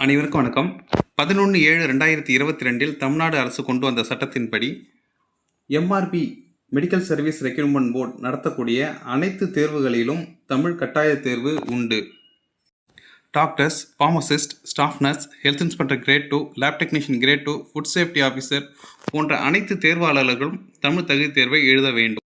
அனைவருக்கும் வணக்கம். 11/7/2022 தமிழ்நாடு அரசு கொண்டு வந்த சட்டத்தின்படி MRP medical service recruitment board நடத்தக்கூடிய அனைத்து தேர்வுகளிலும் தமிழ் கட்டாய தேர்வு உண்டு. Doctors, pharmacist, staff nurse, health inspector great 2, lab technician grade 2, food safety officer போன்ற அனைத்து தேர்வாளர்களும் தமிழ் தகுதி தேர்வை எழுத வேண்டும்.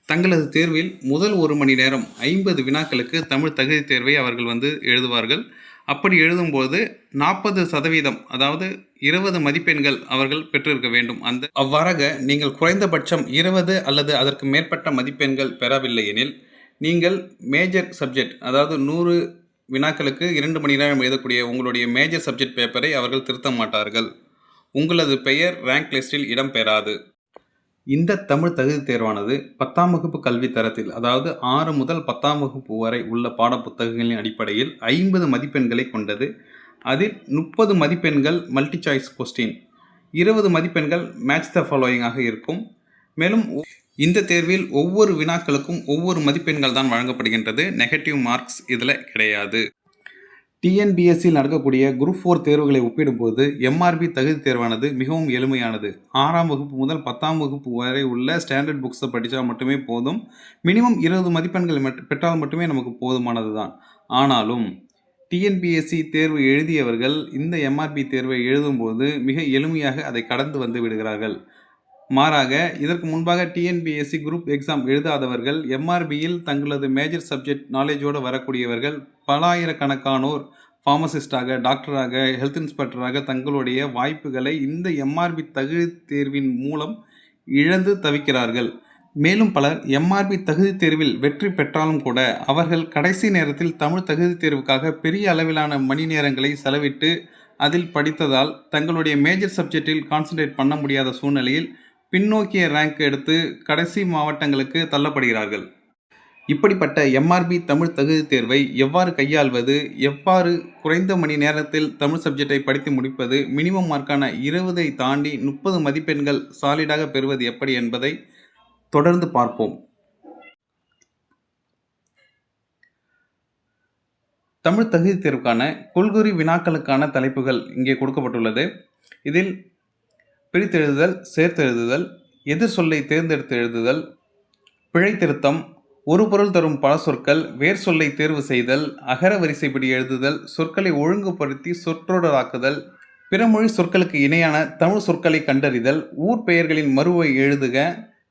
தங்களது தேர்வில் முதல் 1 மணி நேரம் 50 வினாக்களுக்கு தமிழ் தகுதி தேர்வை அவர்கள் எழுதுவார்கள். அப்படி எழுதும்போது 40% அதாவது 20 மதிப்பெண்கள் அவர்கள் பெற்றிருக்க வேண்டும். அவ்வாறாக நீங்கள் குறைந்தபட்சம் 20 அல்லது அதற்கு மேற்பட்ட மதிப்பெண்கள் பெறவில்லை எனில் நீங்கள் மேஜர் சப்ஜெக்ட் அதாவது 100 வினாக்களுக்கு 2 மணி நேரம் எழுதக்கூடிய உங்களுடைய மேஜர் சப்ஜெக்ட் பேப்பரை அவர்கள் திருத்த மாட்டார்கள். உங்களது பெயர் ரேங்க் லிஸ்டில் இடம் பெறாது. இந்த தமிழ் தகுதி தேர்வானது 10ஆம் வகுப்பு கல்வி தரத்தில் அதாவது 6 முதல் 10ஆம் வகுப்பு வரை உள்ள பாடப்புத்தகங்களின் அடிப்படையில் 50 மதிப்பெண்களை கொண்டது. அதில் 30 மதிப்பெண்கள் மல்டி சாய்ஸ் கொஸ்டின், 20 மதிப்பெண்கள் மேட்ச் த ஃபாலோயிங்காக இருக்கும். மேலும் இந்த தேர்வில் ஒவ்வொரு வினாக்களுக்கும் ஒவ்வொரு மதிப்பெண்கள் தான் வழங்கப்படுகின்றது. நெகட்டிவ் மார்க்ஸ் இதில் கிடையாது. டிஎன்பிஎஸ்சியில் நடக்கக்கூடிய குரூப் 4 தேர்வுகளை ஒப்பிடும்போது எம்ஆர்பி தகுதி தேர்வானது மிகவும் எளிமையானது. 6ஆம் வகுப்பு முதல் 10ஆம் வகுப்பு வரை உள்ள ஸ்டாண்டர்ட் புக்ஸை படித்தா மட்டுமே போதும். மினிமம் 20 மதிப்பெண்கள் பெற்றால் மட்டுமே நமக்கு போதுமானது தான். ஆனாலும் டிஎன்பிஎஸ்சி தேர்வு எழுதியவர்கள் இந்த எம்ஆர்பி தேர்வை எழுதும்போது மிக எளிமையாக அதை கடந்து வந்து விடுகிறார்கள். மாறாக இதற்கு முன்பாக டிஎன்பிஎஸ்சி குரூப் எக்ஸாம் எழுதாதவர்கள் எம்ஆர்பியில் தங்களது மேஜர் சப்ஜெக்ட் நாலேஜோடு வரக்கூடியவர்கள் பலாயிரக்கணக்கானோர் ஃபார்மசிஸ்டாக, டாக்டராக, ஹெல்த் இன்ஸ்பெக்டராக தங்களுடைய வாய்ப்புகளை இந்த எம்ஆர்பி தகுதி தேர்வின் மூலம் இழந்து தவிக்கிறார்கள். மேலும் பலர் எம்ஆர்பி தகுதி தேர்வில் வெற்றி பெற்றாலும் கூட அவர்கள் கடைசி நேரத்தில் தமிழ் தகுதி தேர்வுக்காக பெரிய அளவிலான மணி நேரங்களை செலவிட்டு அதில் படித்ததால் தங்களுடைய மேஜர் சப்ஜெக்டில் கான்சன்ட்ரேட் பண்ண முடியாத சூழ்நிலையில் பின்னோக்கிய ரேங்க் எடுத்து கடைசி மாவட்டங்களுக்கு தள்ளப்படுகிறார்கள். இப்படிப்பட்ட எம்ஆர்பி தமிழ் தகுதி தேர்வை எவ்வாறு கையாள்வது, எவ்வாறு குறைந்த மணி நேரத்தில் தமிழ் சப்ஜெக்டை படித்து முடிப்பது, மினிமம் மார்க்கான 20ஐ தாண்டி 30 மதிப்பெண்கள் சாலிடாக பெறுவது எப்படி என்பதை தொடர்ந்து பார்ப்போம். தமிழ் தகுதி தேர்வுக்கான கொள்குறி வினாக்களுக்கான தலைப்புகள் இங்கே கொடுக்கப்பட்டுள்ளது. இதில் பிரித்தெழுதுதல், சேர்த்தெழுதுதல், எதிர் சொல்லை தேர்ந்தெடுத்து எழுதுதல், பிழை திருத்தம், ஒரு பொருள் தரும் பல சொற்கள், வேர் சொல்லை தேர்வு செய்தல், அகர வரிசைப்படி எழுதுதல், சொற்களை ஒழுங்குபடுத்தி சொற்றொடராக்குதல், பிறமொழி சொற்களுக்கு இணையான தமிழ் சொற்களை கண்டறிதல், ஊர் பெயர்களின் மறுவை எழுதுக,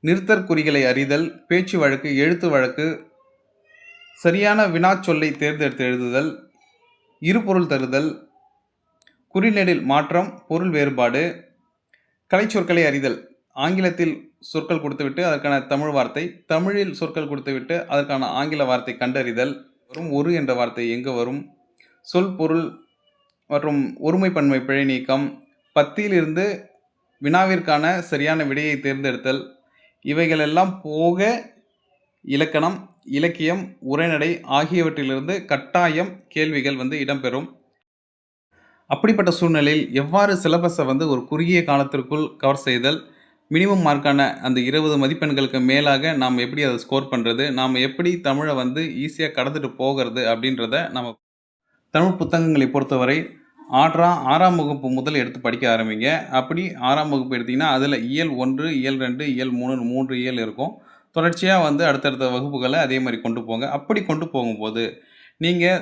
நிறுத்தற்குறிகளை அறிதல், பேச்சு வழக்கு, எழுத்து வழக்கு, சரியான வினாச்சொல்லை தேர்ந்தெடுத்து எழுதுதல், இருபொருள் தருதல், குறிநெடில் மாற்றம், பொருள் வேறுபாடு, கலை சொற்களை அறிதல், ஆங்கிலத்தில் சொற்கள் கொடுத்துவிட்டு அதற்கான தமிழ் வார்த்தை, தமிழில் சொற்கள் கொடுத்துவிட்டு அதற்கான ஆங்கில வார்த்தை கண்டறிதல், ஒரு என்ற வார்த்தை எங்கு வரும், சொல் பொருள் மற்றும் ஒருமை பன்மை பிழை நீக்கம், பத்தியிலிருந்து வினாவிற்கான சரியான விடையை தேர்ந்தெடுத்தல், இவைகளெல்லாம் போக இலக்கணம், இலக்கியம், உரைநடை ஆகியவற்றிலிருந்து கட்டாயம் கேள்விகள் இடம்பெறும். அப்படிப்பட்ட சூழ்நிலையில் எவ்வாறு சிலபஸை ஒரு குறுகிய காலத்திற்குள் கவர் செய்தல், மினிமம் மார்க்கான அந்த 20 மதிப்பெண்களுக்கு மேலாக நாம் எப்படி அதை ஸ்கோர் பண்ணுறது, நாம் எப்படி தமிழை ஈஸியாக கடந்துட்டு போகிறது அப்படின்றத நம்ம தமிழ் புத்தகங்களை பொறுத்தவரை 6ஆம் வகுப்பு முதல் எடுத்து படிக்க ஆரம்பிங்க. அப்படி 6ஆம் வகுப்பு எடுத்திங்கன்னா அதில் இயல் 1, இயல் 2, இயல் 3 3 இயல் இருக்கும். தொடர்ச்சியாக அடுத்தடுத்த வகுப்புகளை அதே மாதிரி கொண்டு போங்க. அப்படி கொண்டு போகும்போது நீங்கள்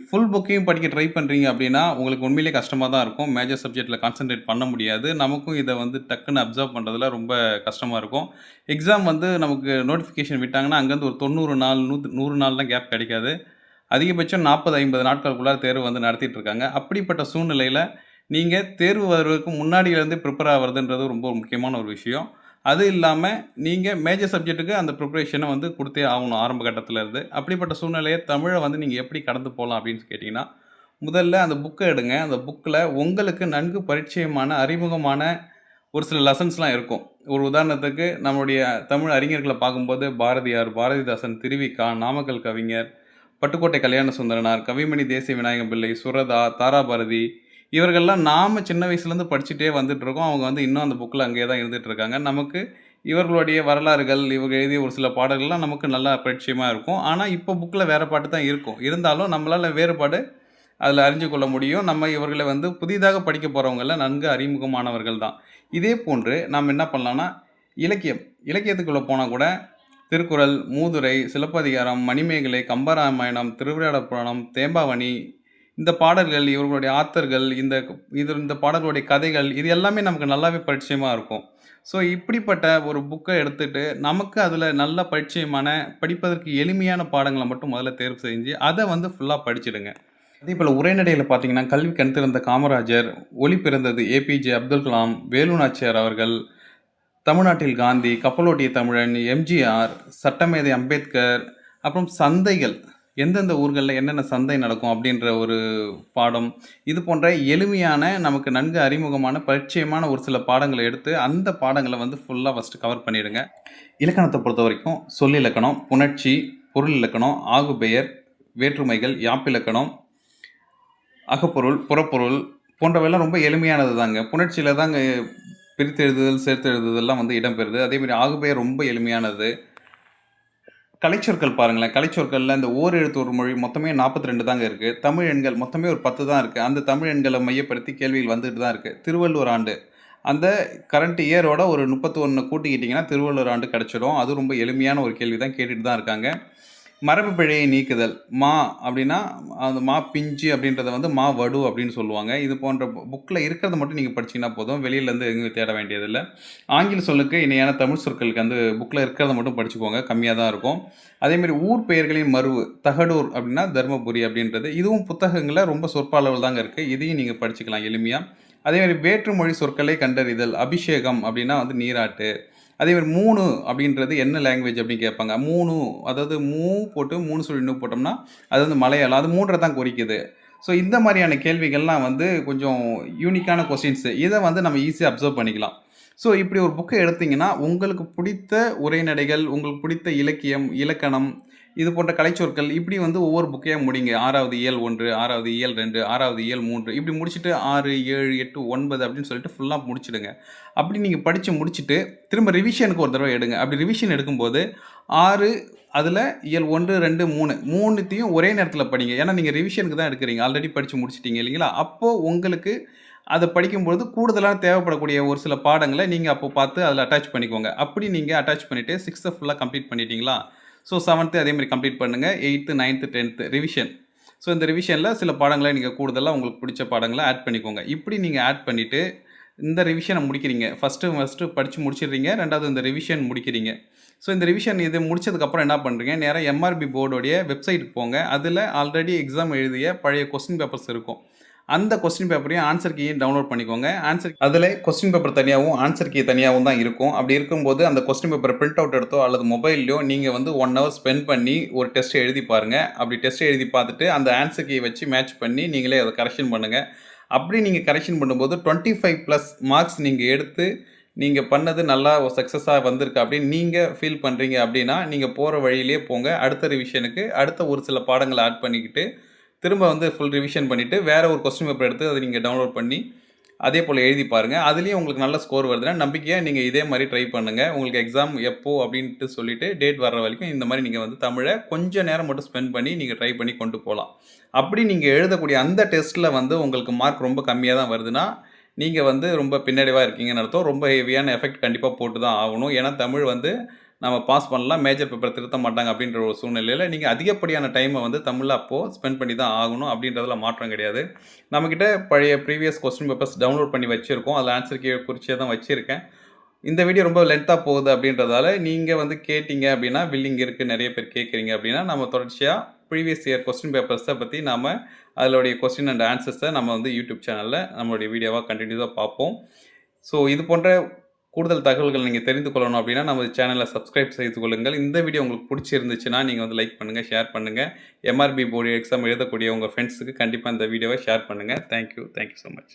ஃபுல் புக்கையும் படிக்க ட்ரை பண்ணுறீங்க அப்படின்னா உங்களுக்கு உண்மையிலே கஷ்டமாக தான் இருக்கும். மேஜர் சப்ஜெக்டில் கான்சன்ட்ரேட் பண்ண முடியாது. நமக்கும் இதை டக்குன்னு அப்சர்வ் பண்ணுறதுல ரொம்ப கஷ்டமாக இருக்கும். எக்ஸாம் நமக்கு நோட்டிஃபிகேஷன் விட்டாங்கன்னா அங்கேருந்து ஒரு 90 நாள் 100 நாள்லாம் கேப் கிடைக்காது. அதிகபட்சம் 40-50 நாட்களுக்குள்ளார தேர்வு நடத்திட்டு இருக்காங்க. அப்படிப்பட்ட சூழ்நிலையில் நீங்கள் தேர்வு வருவதற்கு முன்னாடியிலேருந்து ப்ரிப்பேர் ஆகிறதுன்றது ரொம்ப முக்கியமான ஒரு விஷயம். அது இல்லாமல் நீங்கள் மேஜர் சப்ஜெக்ட்டுக்கு அந்த ப்ரிப்ரேஷனை கொடுத்தே ஆகணும் ஆரம்ப கட்டத்தில் இருந்து. அப்படிப்பட்ட சூழ்நிலையை தமிழை நீங்கள் எப்படி கடந்து போகலாம் அப்படின்னு கேட்டிங்கன்னா, முதல்ல அந்த புக்கை எடுங்க. அந்த புக்கில் உங்களுக்கு நன்கு பரிச்சயமான அறிமுகமான ஒரு சில லெசன்ஸ்லாம் இருக்கும். ஒரு உதாரணத்துக்கு நம்மளுடைய தமிழ் அறிஞர்களை பார்க்கும்போது பாரதியார், பாரதிதாசன், திருவிக்கா, நாமக்கல் கவிஞர், பட்டுக்கோட்டை கல்யாண சுந்தரனார், கவிமணி தேசிய விநாயகம் பிள்ளை, சுரதா, தாராபாரதி, இவர்கள்லாம் நாம் சின்ன வயசுலேருந்து படிச்சுட்டே வந்துட்டுருக்கோம். அவங்க இன்னும் அந்த புக்கில் அங்கேயே தான் இருந்துகிட்ருக்காங்க. நமக்கு இவர்களுடைய வரலாறுகள், இவங்க எழுதிய ஒரு சில பாடல்கள்லாம் நமக்கு நல்லா பரிச்சயமாக இருக்கும். ஆனால் இப்போ புக்கில் வேறு பாட்டு தான் இருக்கும். இருந்தாலும் நம்மளால் வேறுபாடு அதில் அறிஞ்சு கொள்ள முடியும். நம்ம இவர்களை வந்து புதிதாக படிக்க போகிறவங்கள நன்கு அறிமுகமானவர்கள் தான். இதே போன்று நாம் என்ன பண்ணலாம்னா, இலக்கியத்துக்குள்ளே போனால் கூட திருக்குறள், மூதுரை, சிலப்பதிகாரம், மணிமேகலை, கம்பராமாயணம், திருவிளையாடற் புராணம், தேம்பாவணி, இந்த பாடல்கள், இவர்களுடைய ஆத்தர்கள், இந்த பாடல்களுடைய கதைகள், இது எல்லாமே நமக்கு நல்லாவே பரிச்சயமா இருக்கும். ஸோ இப்படிப்பட்ட ஒரு புக்க எடுத்துட்டு, நமக்கு அதில நல்ல பரிச்சயமான, படிப்பதற்கு எளிமையான பாடங்கள மட்டும் முதல்ல தேர்வு செஞ்சு, அத வந்து ஃபுல்லா படிச்சிடுங்க. அதேபோல உரைநடையில பார்த்தீங்கன்னா, கல்வி கண் திறந்த காமராஜர், ஒளி பிறந்தது ஏபிஜே அப்துல் கலாம், வேலு நாச்சியார் அவர்கள், தமிழ்நாட்டில் காந்தி, கப்பலோட்டிய தமிழன், எம்ஜிஆர், சட்டமேதை அம்பேத்கர், அப்புறம் சந்தைகள். எந்தெந்த ஊர்கள்ல என்னென்ன சந்தை நடக்கும் அப்படின்ற ஒரு பாடம். இது போன்ற எளிமையான, நமக்கு நன்கு அறிமுகமான, பரிச்சயமான ஒரு சில பாடங்கள எடுத்து, அந்த பாடங்கள வந்து ஃபுல்லா ஃபர்ஸ்ட்டு கவர் பண்ணிடுங்க. இலக்கணத்த பொறுத்தவரைக்கும் சொல்லிலக்கணம், புணர்ச்சி, பொருள் இலக்கணம், ஆகுபெயர், வேற்றுமைகள், யாப்பிலக்கணம், அகப்பொருள், புறப்பொருள் போன்றவையெல்லாம் ரொம்ப எளிமையானது தாங்க. புணர்ச்சியில தாங்க பிரித்து எழுதுதல், சேர்த்து எழுதுதல்லாம் வந்து இடம்பெறுது. அதேமாரி ஆகுபெயர் ரொம்ப எளிமையானது. கலைச்சொற்கள் பாருங்களேன். கலைச்சொற்கள்ல இந்த ஓர் எழுத்து ஒரு மொழி மொத்தமே 42 தாங்க இருக்கு. தமிழ் எண்கள் மொத்தமே ஒரு 10 தான் இருக்கு. அந்த தமிழ் எண்கள மையப்படுத்தி கேள்விகள் வந்துட்டு தான் இருக்கு. திருவள்ளுவர் ஆண்டு. அந்த கரண்ட் இயரோட ஒரு 31 கூட்டிக்கிட்டீங்கன்னா, திருவள்ளுவர் ஆண்டு கிடைச்சிடும். அது ரொம்ப எளிமையான ஒரு கேள்வி தான் கேட்டுட்டு தான் இருக்காங்க. மரபு பிழையை நீக்குதல். மா அப்படின்னா, அந்த மா பிஞ்சு அப்படின்றத வந்து மா வடு அப்படின்னு சொல்லுவாங்க. இது போன்ற புக்ல இருக்கிறத மட்டும் நீங்க படிச்சீங்கன்னா போதும். வெளியிலேருந்து எங்கேயும் தேட வேண்டியதில்ல. ஆங்கில சொல்லுக்கு இணையான தமிழ் சொற்களுக்கு வந்து புக்ல இருக்கிறத மட்டும் படிச்சுக்கோங்க. கம்மியா தான் இருக்கும். அதேமாரி ஊர் பெயர்களின் மருவு. தகடூர் அப்படின்னா தர்மபுரி அப்படின்றது. இதுவும் புத்தகங்கள்ல ரொம்ப சொற்ப தாங்க இருக்கு. இதையும் நீங்க படிச்சுக்கலாம் எளிமையா. அதேமாரி வேற்றுமொழி சொற்களை கண்டறிதல். அபிஷேகம் அப்படின்னா வந்து நீராட்டு. அதேமாரி 3 அப்படின்றது என்ன லாங்குவேஜ் அப்படின்னு கேட்பாங்க. 3 அதாவது போட்டு 3 சொல்லி இன்னும் போட்டோம்னா, அது வந்து மலையாளம். அது 3 தான் குறிக்குது. ஸோ இந்த மாதிரியான கேள்விகள்லாம் வந்து கொஞ்சம் யூனிக்கான கொஸ்டின்ஸு. இத வந்து நம்ம ஈஸியா அப்சர்வ் பண்ணிக்கலாம். ஸோ இப்படி ஒரு புக்க எடுத்தீங்கன்னா, உங்களுக்கு பிடித்த உரைநடைகள், உங்களுக்கு பிடித்த இலக்கியம், இலக்கணம், இது போன்ற கலைச்சொற்கள் இப்படி வந்து ஒவ்வொரு புக்கையா முடிங்க. 6வது இயல் 1, 6வது இயல் 2, 6வது இயல் 3 இப்படி முடிச்சுட்டு 6, 7, 8, 9 அப்படின்னு சொல்லிட்டு ஃபுல்லா முடிச்சிடுங்க. அப்படி நீங்க படிச்சு முடிச்சுட்டு, திரும்ப ரிவிஷனுக்கு ஒரு தடவ எடுங்க. அப்படி ரிவிஷன் எடுக்கும்போது 6 அதில இயல் 1, 2, 3 3த்தையும் ஒரே நேரத்தில படிங்க. ஏன்னா நீங்க ரிவிஷனுக்கு தான் எடுக்கிறீங்க. ஆல்ரெடி படிச்சு முடிச்சுட்டீங்க இல்லைங்களா? அப்போ உங்களுக்கு அத படிக்கும்பொழுது கூடுதலா தேவைப்படக்கூடிய ஒரு சில பாடங்கள நீங்க அப்போ பார்த்து அதில அட்டாச் பண்ணிக்கோங்க. அப்படி நீங்க அட்டாச் பண்ணிட்டு 6த்த ஃபுல்லா கம்ப்ளீட் பண்ணிட்டீங்களா? ஸோ 7த் அதே மாரி கம்ப்ளீட் பண்ணுங்க. 8த், 9த், 10த் ரிவிஷன். ஸோ இந்த ரிவிஷன்ல சில பாடங்கள நீங்க கூடுதலா உங்களுக்கு பிடிச்ச பாடங்கள ஆட் பண்ணிக்கோங்க. இப்படி நீங்க ஆட் பண்ணிட்டு, இந்த ரிவிஷன முடிக்கிறீங்க. ஃபர்ஸ்ட்டு படிச்சு முடிச்சிடுறீங்க. 2வது இந்த ரிவிஷன் முடிக்கிறீங்க. ஸோ இந்த ரிவிஷன் இது முடிச்சதுக்கப்புறம் என்ன பண்றீங்க, நேரா எம்ஆர்பி போர்டோடைய வெப்சைட்டுக்கு போங்க. அதில ஆல்ரெடி எக்ஸாம் எழுதிய பழைய கொஸ்டின் பேப்பர்ஸ் இருக்கும். அந்த கொஸ்டின் பேப்பரையும், ஆன்சர் கீயையும் டவுன்லோட் பண்ணிக்கோங்க. அதில கொஸ்டின் பேப்பர் தனியாவும், ஆன்சர் கீ தனியாவும் தான் இருக்கும். அப்படி இருக்கும்போது அந்த கொஸ்டின் பேப்பர பிரிண்ட் அவுட் எடுத்தோ அல்லது மொபைல்லயோ நீங்க வந்து 1 ஹவர் ஸ்பெண்ட் பண்ணி ஒரு டெஸ்ட் எழுதி பாருங்க. அப்படி டெஸ்ட் எழுதி பார்த்துட்டு அந்த ஆன்சர் கீய வச்சு மேட்ச் பண்ணி நீங்களே அத கரெக்ஷன் பண்ணுங்க. அப்படி நீங்க கரெக்ஷன் பண்ணும்போது 25+ மார்க்ஸ் நீங்க எடுத்து, நீங்க பண்ணது நல்லா சக்ஸஸா வந்திருக்கு அப்படின்னு நீங்க ஃபீல் பண்றீங்க அப்படின்னா, நீங்க போற வழியிலேயே போங்க. அடுத்த ரிவிஷனுக்கு அடுத்த ஒரு சில பாடங்கள ஆட் பண்ணிக்கிட்டு, திரும்ப வந்து ஃபுல் ரிவிஷன் பண்ணிட்டு, வேற ஒரு கொஸ்டின் பேப்பர் எடுத்து அத நீங்க டவுன்லோட் பண்ணி, அதே போல எழுதி பாருங்க. அதுலயும் உங்களுக்கு நல்ல ஸ்கோர் வருதுன்னா, நம்பிக்கையா நீங்க இதே மாரி ட்ரை பண்ணுங்க. உங்களுக்கு எக்ஸாம் எப்போ அப்படின்ட்டு சொல்லிட்டு, டேட் வர்ற வரைக்கும் இந்த மாரி நீங்க வந்து தமிழ கொஞ்ச நேரம் மட்டும் ஸ்பெண்ட் பண்ணி, நீங்க ட்ரை பண்ணி கொண்டு போலாம். அப்படி நீங்க எழுதக்கூடிய அந்த டெஸ்ட்ல வந்து உங்களுக்கு மார்க் ரொம்ப கம்மியா தான் வருதுன்னா, நீங்க வந்து ரொம்ப பின்னடைவா இருக்கீங்கன்னு அர்த்தம். ரொம்ப ஹெவியான எஃபெக்ட் கண்டிப்பா போட்டு தான் ஆகணும். ஏன்னா, தமிழ் வந்து நம்ம பாஸ் பண்ணலாம். மேஜர் பேப்பர் திருத்த மாட்டாங்க அப்படின்ற ஒரு சூழ்நிலையில, நீங்க அதிகப்படியான டைம வந்து தமிழ்ல அப்போ ஸ்பெண்ட் பண்ணி தான் ஆகணும். அப்படின்றதுல மாற்றம் கிடையாது. நம்மகிட்ட பழைய ப்ரீவியஸ் கொஸ்டின் பேப்பர்ஸ் டவுன்லோட் பண்ணி வச்சிருக்கோம். அதில ஆன்சர் கீ குறிச்சே தான் வச்சிருக்கேன். இந்த வீடியோ ரொம்ப லென்த்தா போகுது அப்படின்றதால, நீங்க வந்து கேட்டீங்க அப்படின்னா, வில்லிங் இருக்கு நெறைய பேர் கேட்குறீங்க அப்படின்னா, நம்ம தொடர்ச்சியா ப்ரீவியஸ் இயர் கொஸ்டின் பேப்பர்ஸ பத்தி நாம அதனுடைய கொஸ்டின் அண்ட் ஆன்சர்ஸ நம்ம வந்து யூடியூப் சேனல்ல நம்மளுடைய வீடியோவா கன்டினியூஸா பார்ப்போம். ஸோ இது போன்ற கூடுதல் தகவல்கள் நீங்க தெரிந்து கொள்ளணும் அப்படின்னா, நம்ம சேனல சப்ஸ்கிரைப் செய்து கொள்ளுங்கள். இந்த வீடியோ உங்களுக்கு புடிச்சிருந்துச்சுன்னா, நீங்க வந்து லைக் பண்ணுங்க, ஷேர் பண்ணுங்க. எம்ஆர்பி போர்டு எக்ஸாம் எழுதக்கூடிய உங்க ஃப்ரெண்ட்ஸுக்கு கண்டிப்பா இந்த வீடியோவ ஷேர் பண்ணுங்க. Thank you. Thank you so much.